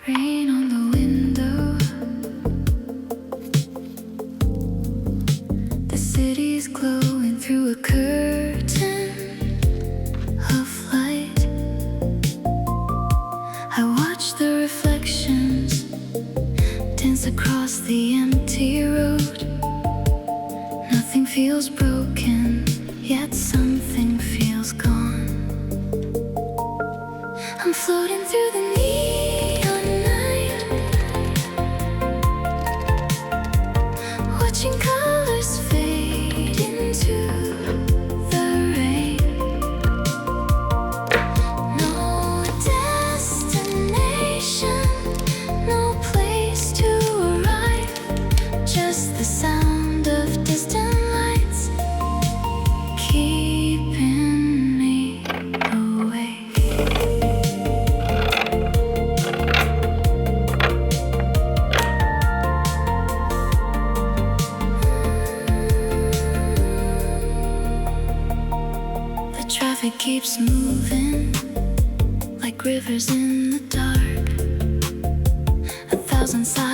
Rain on the window. The city's glowing through a curtain of light. I watch the reflections dance across the empty road. Nothing feels broken, yet something feels gone. I'm floating through the neon night, watching colors fade into the rain. No destination, no place to arrive, just the sound of distant lights keeping me awake. The traffic keeps moving like rivers in the dark. 1,000 sides